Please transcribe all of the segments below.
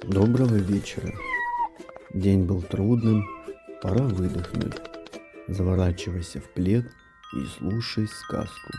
Доброго вечера. День был трудным, пора выдохнуть. Заворачивайся в плед и слушай сказку.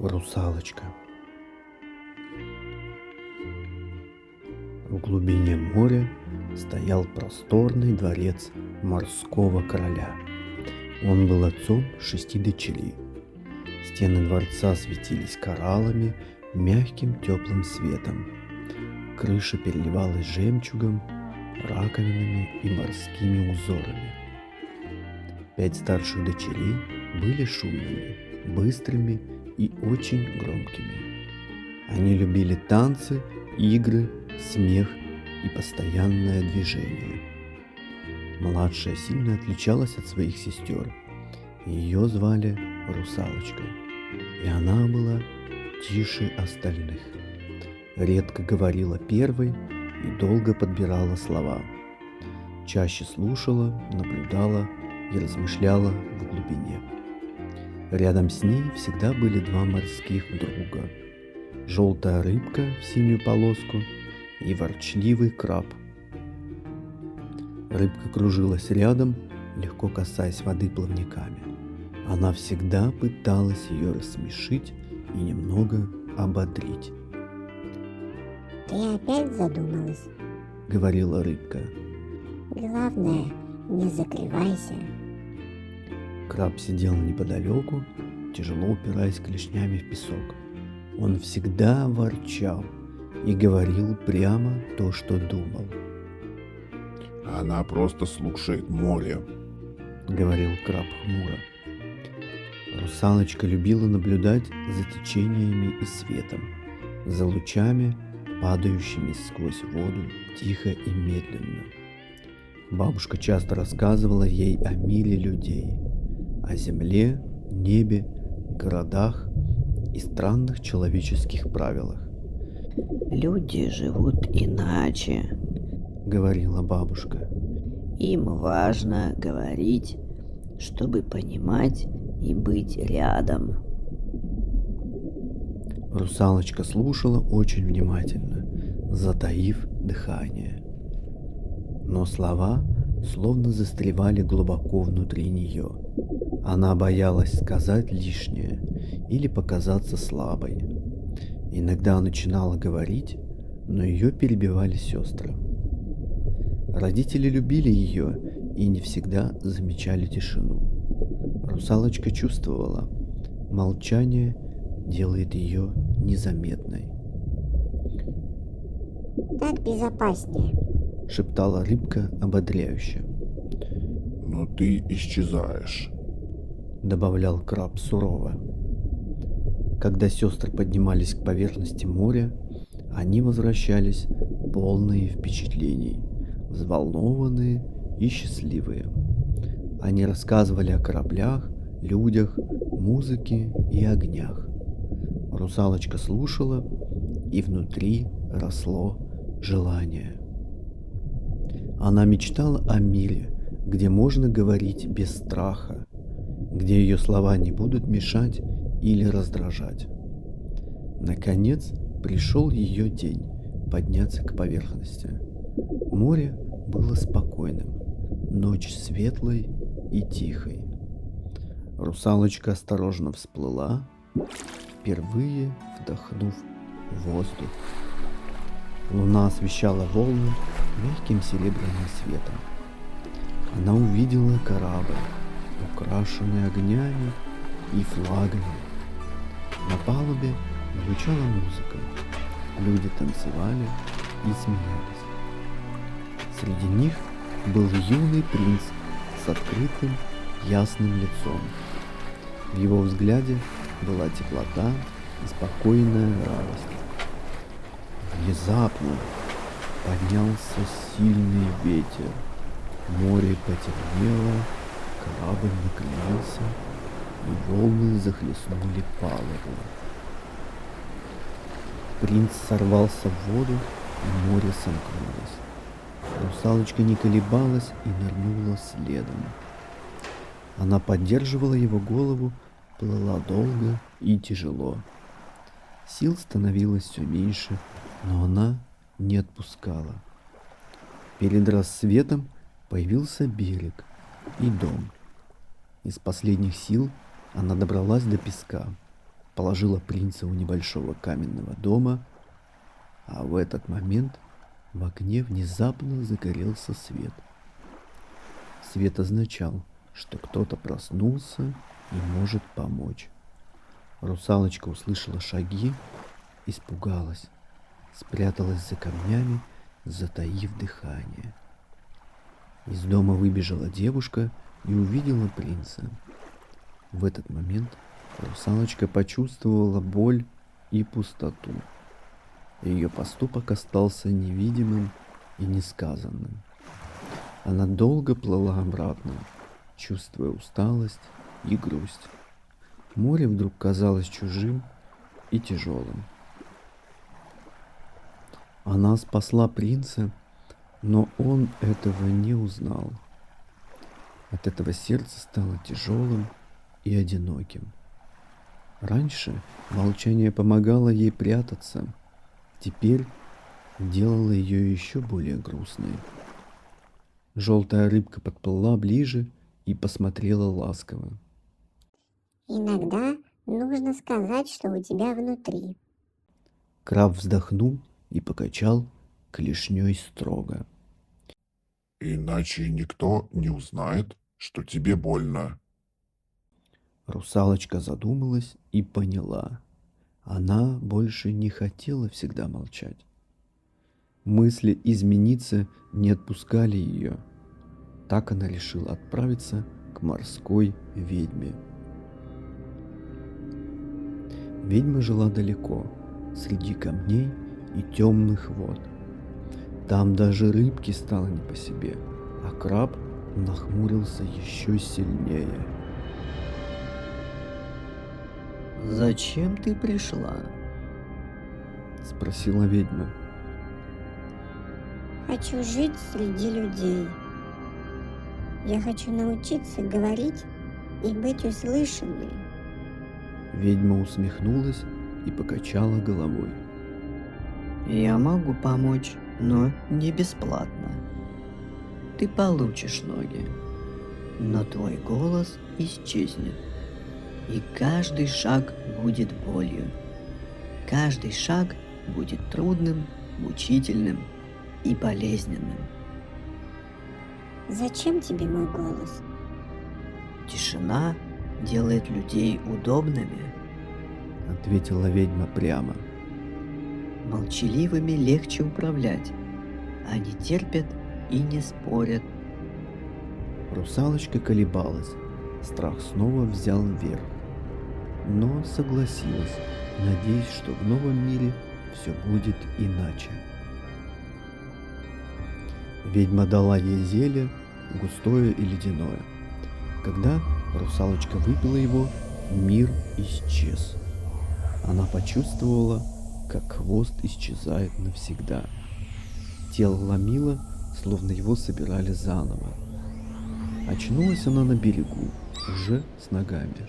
Русалочка. В глубине моря стоял просторный дворец морского короля. Он был отцом 6 дочерей. Стены дворца светились кораллами, мягким теплым светом. Крыша переливалась жемчугом, раковинами и морскими узорами. 5 старших дочерей были шумными, быстрыми и очень громкими. Они любили танцы, игры, смех и постоянное движение. Младшая сильно отличалась от своих сестер. Ее звали Русалочкой, и она была тише остальных. Редко говорила первой и долго подбирала слова. Чаще слушала, наблюдала и размышляла в глубине. Рядом с ней всегда были 2 морских друга. Желтая рыбка в синюю полоску и ворчливый краб. Рыбка кружилась рядом, легко касаясь воды плавниками. Она всегда пыталась ее рассмешить и немного ободрить. «Ты опять задумалась?» — говорила рыбка. «Главное, не закрывайся». Краб сидел неподалеку, тяжело упираясь клешнями в песок. Он всегда ворчал и говорил прямо то, что думал. Она просто слушает море, — говорил краб хмуро. Русалочка любила наблюдать за течениями и светом, за лучами, падающими сквозь воду тихо и медленно. Бабушка часто рассказывала ей о мире людей, о земле, небе, городах и странных человеческих правилах. «Люди живут иначе», — говорила бабушка. «Им важно говорить, чтобы понимать и быть рядом». Русалочка слушала очень внимательно, затаив дыхание. Но слова словно застревали глубоко внутри нее. Она боялась сказать лишнее или показаться слабой. Иногда начинала говорить, но ее перебивали сестры. Родители любили ее и не всегда замечали тишину. Русалочка чувствовала, молчание делает ее незаметной. «Так безопаснее». — шептала рыбка ободряюще. но ты исчезаешь. Добавлял краб сурово. Когда сестры поднимались к поверхности моря, они возвращались полные впечатлений, взволнованные и счастливые. Они рассказывали о кораблях, людях, музыке и огнях. Русалочка слушала, и внутри росло желание. Она мечтала о мире, где можно говорить без страха, где ее слова не будут мешать или раздражать. Наконец пришел ее день подняться к поверхности. Море было спокойным, ночь светлой и тихой. Русалочка осторожно всплыла, впервые вдохнув воздух. Луна освещала волны мягким серебряным светом. Она увидела корабль, украшенный огнями и флагами. На палубе звучала музыка, люди танцевали и смеялись. Среди них был юный принц с открытым, ясным лицом. В его взгляде была теплота и спокойная радость. Внезапно поднялся сильный ветер. Море потемнело, корабль накренился, и волны захлестнули палубу. Принц сорвался в воду, и море сомкнулось. Русалочка не колебалась и нырнула следом. Она поддерживала его голову, плыла долго и тяжело. Сил становилось все меньше, но она не отпускала. Перед рассветом появился берег и дом. Из последних сил она добралась до песка, положила принца у небольшого каменного дома, а в этот момент в окне внезапно загорелся свет. Свет означал, что кто-то проснулся и может помочь. Русалочка услышала шаги, испугалась, спряталась за камнями, затаив дыхание. Из дома выбежала девушка и увидела принца. В этот момент русалочка почувствовала боль и пустоту. Ее поступок остался невидимым и несказанным. Она долго плыла обратно, чувствуя усталость и грусть. Море вдруг казалось чужим и тяжелым. Она спасла принца, но он этого не узнал. От этого сердце стало тяжелым и одиноким. Раньше молчание помогало ей прятаться, теперь делало ее еще более грустной. Желтая рыбка подплыла ближе и посмотрела ласково. Иногда нужно сказать, что у тебя внутри. Краб вздохнул и покачал клешней строго. Иначе никто не узнает, что тебе больно. Русалочка задумалась и поняла. Она больше не хотела всегда молчать. Мысли измениться не отпускали ее. Так она решила отправиться к морской ведьме. Ведьма жила далеко, среди камней и темных вод. Там даже рыбке стало не по себе, а краб нахмурился еще сильнее. Зачем ты пришла? Спросила ведьма. Хочу жить среди людей. Я хочу научиться говорить и быть услышанной. Ведьма усмехнулась и покачала головой. Я могу помочь, но не бесплатно. Ты получишь ноги, но твой голос исчезнет. И каждый шаг будет болью. Каждый шаг будет трудным, мучительным и болезненным. Зачем тебе мой голос? Тишина делает людей удобными. Ответила ведьма прямо. Молчаливыми легче управлять. Они терпят и не спорят. Русалочка колебалась. Страх снова взял вверх. Но согласилась, надеясь, что в новом мире все будет иначе. Ведьма дала ей зелье, густое и ледяное. Когда русалочка выпила его, мир исчез. Она почувствовала, как хвост исчезает навсегда. Тело ломило, словно его собирали заново. Очнулась она на берегу, уже с ногами.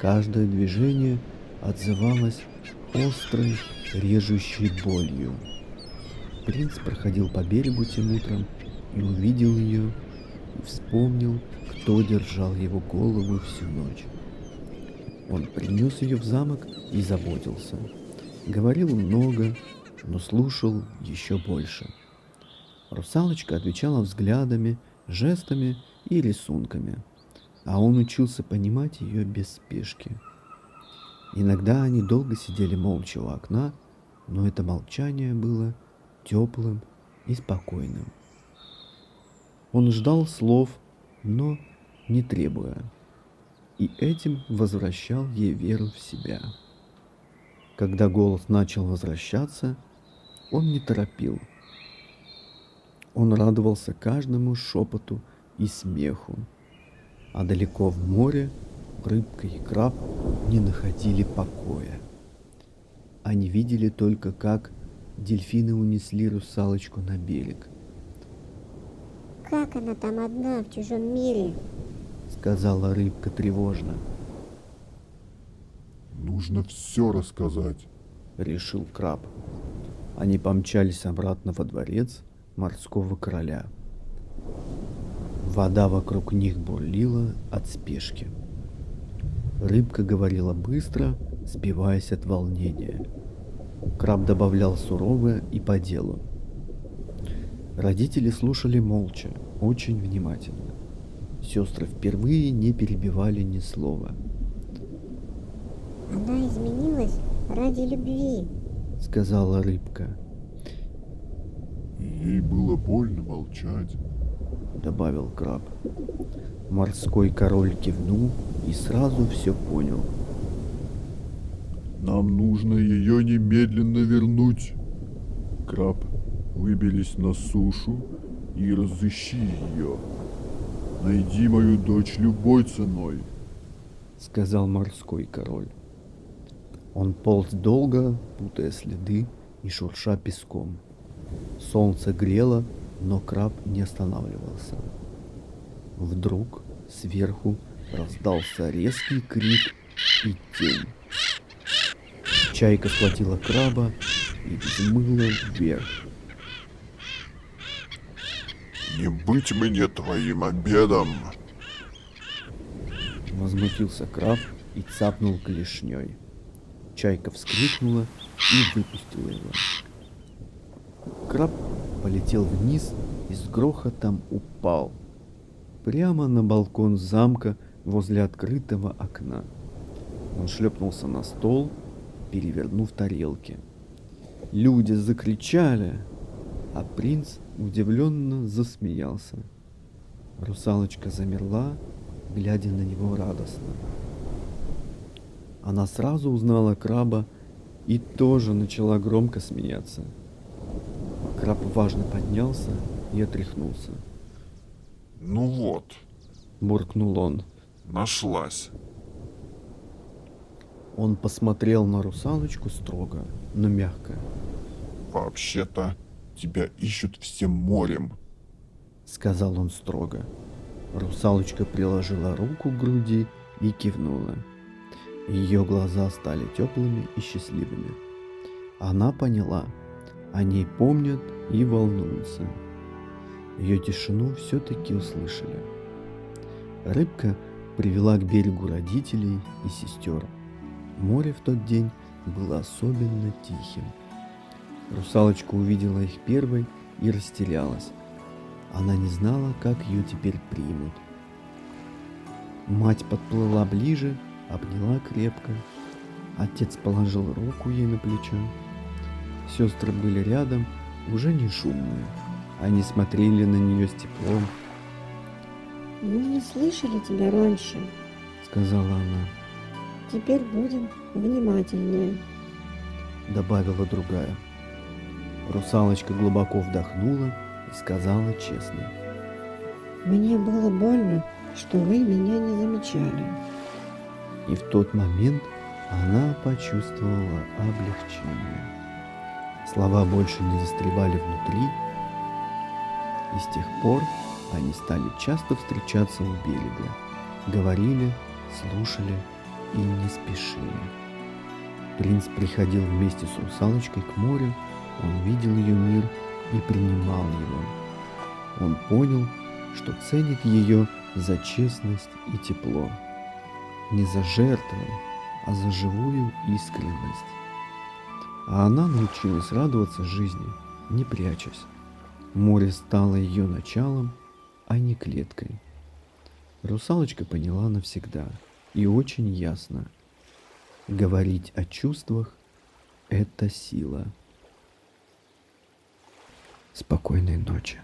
Каждое движение отзывалось острой, режущей болью. Принц проходил по берегу тем утром и увидел ее, и вспомнил, кто держал его голову всю ночь. Он принес ее в замок и заботился. Говорил много, но слушал еще больше. Русалочка отвечала взглядами, жестами и рисунками, а он учился понимать ее без спешки. Иногда они долго сидели молча у окна, но это молчание было теплым и спокойным. Он ждал слов, но не требуя, и этим возвращал ей веру в себя. Когда голос начал возвращаться, он не торопил. Он радовался каждому шепоту и смеху. А далеко в море рыбка и краб не находили покоя. Они видели только, как дельфины унесли русалочку на берег. Как она там одна в чужом мире? Сказала рыбка тревожно. Нужно все рассказать. Решил краб. Они помчались обратно во дворец морского короля. Вода вокруг них бурлила от спешки. Рыбка говорила быстро, сбиваясь от волнения. Краб добавлял сурово и по делу. Родители слушали молча, очень внимательно. Сестры впервые не перебивали ни слова. Она изменилась ради любви. Сказала рыбка. Ей было больно молчать. Добавил краб. Морской король кивнул и сразу все понял. Нам нужно ее немедленно вернуть. Краб, выберись на сушу и разыщи ее. Найди мою дочь любой ценой. Сказал морской король. Он полз долго, путая следы и шурша песком. Солнце грело, но краб не останавливался. Вдруг сверху раздался резкий крик и тень. Чайка схватила краба и взмыла вверх. Не быть мне твоим обедом. Возмутился краб и цапнул клешней. Чайка вскрикнула и выпустила его. Краб полетел вниз и с грохотом упал. Прямо на балкон замка возле открытого окна. Он шлепнулся на стол, перевернув тарелки. Люди закричали, а принц удивленно засмеялся. Русалочка замерла, глядя на него радостно. Она сразу узнала краба и тоже начала громко смеяться. Краб важно поднялся и отряхнулся. Ну вот, Буркнул он. нашлась. Он посмотрел на русалочку строго, но мягко. Вообще-то тебя ищут всем морем. Сказал он строго. Русалочка приложила руку к груди и кивнула. Ее глаза стали теплыми и счастливыми. Она поняла, о ней помнят и волнуются. Ее тишину все-таки услышали. Рыбка привела к берегу родителей и сестер. Море в тот день было особенно тихим. Русалочка увидела их первой и растерялась. Она не знала, как ее теперь примут. Мать подплыла ближе, обняла крепко. Отец положил руку ей на плечо. Сестры были рядом, уже не шумные. Они смотрели на нее с теплом. Мы не слышали тебя раньше. Сказала она. Теперь будем внимательнее. Добавила другая. Русалочка глубоко вдохнула и сказала честно. Мне было больно, что вы меня не замечали. И в тот момент она почувствовала облегчение. Слова больше не застревали внутри, и с тех пор они стали часто встречаться у берега, говорили, слушали и не спешили. Принц приходил вместе с русалочкой к морю, он видел ее мир и принимал его. Он понял, что ценит ее за честность и тепло. Не за жертвы, а за живую искренность. А она научилась радоваться жизни, не прячась. Море стало ее началом, а не клеткой. Русалочка поняла навсегда и очень ясно. Говорить о чувствах – это сила. Спокойной ночи.